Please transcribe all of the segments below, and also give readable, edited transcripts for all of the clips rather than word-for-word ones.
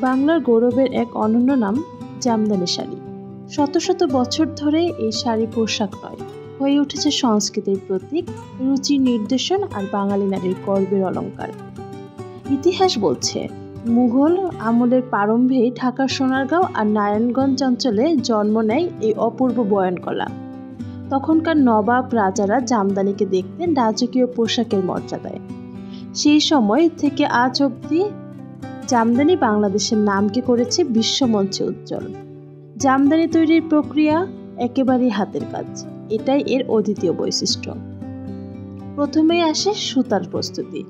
বাংলার গৌরবের এক অনন্য নাম জামদানি শাড়ি। শত শত বছর ধরে এই শাড়ি পোশাক নয়, হয়ে উঠেছে সংস্কৃতির প্রতীক, রুচির নির্দেশন আর বাঙালি নারীর গর্বের অলংকার। ইতিহাস বলছে মুঘল আমলের প্রারম্ভে ঢাকার সোনারগাঁও আর নারায়ণগঞ্জ অঞ্চলে জন্ম নেয় এই অপূর্ব বয়নকলা। তখনকার নবাব রাজারা জামদানিকে দেখতেন রাজকীয় পোশাকের মর্যাদায়। সেই সময় থেকে আজ অবধি জামদানি বাংলাদেশের নামকে করেছে বিশ্বমঞ্চে উজ্জ্বল। জামদানি তৈরির প্রক্রিয়া একেবারেই হাতের কাজ, এটাই এর অদ্বিতীয় বৈশিষ্ট্য। প্রথমেই আসে সুতার প্রস্তুতি।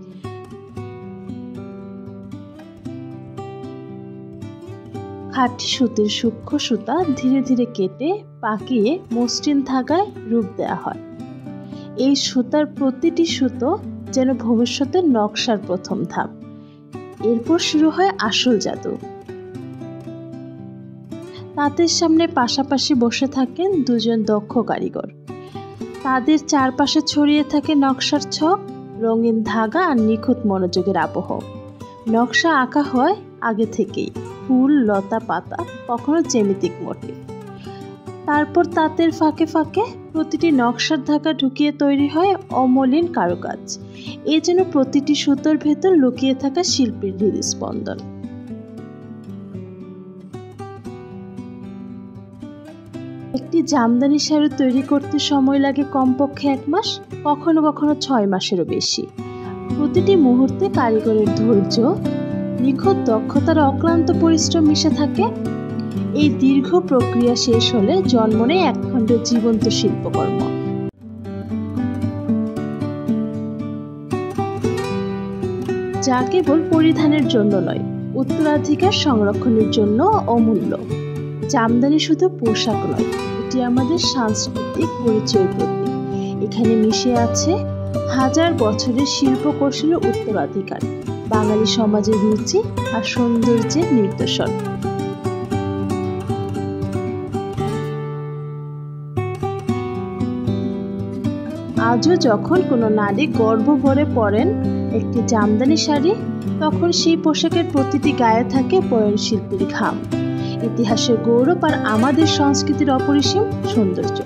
খাঁটি সুতির সূক্ষ্ম সুতা ধীরে ধীরে কেটে পাকিয়ে মসৃণ ধাগায় রূপ দেওয়া হয়। এই সুতার প্রতিটি সুতো যেন ভবিষ্যতের নকশার প্রথম ধাপ। এরপর শুরু হয় আসল জাদু। তাঁতের সামনে পাশাপাশি বসে থাকেন দুজন দক্ষ কারিগর। তাদের চারপাশে ছড়িয়ে থাকে নকশার ছক, রঙিন ধাগা আর নিখুঁত মনোযোগের আবহ। নকশা আঁকা হয় আগে থেকেই, ফুল, লতা, পাতা, কখনো জ্যামিতিক মোটিভ। তারপর তাঁতের ফাঁকে ফাঁকে প্রতিটি নকশার ধাগা ঢুকিয়ে তৈরি হয় অমলিন কারুকাজ। এ যেন প্রতিটি সুতোর ভেতর লুকিয়ে থাকা শিল্পীর হৃদস্পন্দন। একটি জামদানি শাড়ি তৈরি করতে সময় লাগে কমপক্ষে 1 মাস, কখনো কখনো 6 মাসেরও বেশি। প্রতিটি মুহূর্তে কারিগরের ধৈর্য, নিখুঁত দক্ষতার অক্লান্ত পরিশ্রম মিশে থাকে। এই দীর্ঘ প্রক্রিয়া শেষ হলে জন্ম নেয় একখণ্ড জীবন্ত শিল্পকর্ম। যা কেবল পরিধানের জন্য নয়, উত্তরাধিকার সংরক্ষণের জন্য অমূল্য। জামদানি শুধু পোশাক নয়, এটি আমাদের সাংস্কৃতিক পরিচয় প্রতীক। এখানে মিশে আছে হাজার বছরের শিল্প কৌশলের উত্তরাধিকার, বাঙালি সমাজের রুচি আর সৌন্দর্যের নিদর্শন। আজও যখন কোনো নারী গর্ব ভরে পরেন একটি জামদানি শাড়ি, তখন সেই পোশাকের প্রতিটি গায়ে থাকে বয়ন শিল্পীর ঘাম, ইতিহাসের গৌরব আর আমাদের সংস্কৃতির অপরিসীম সৌন্দর্য।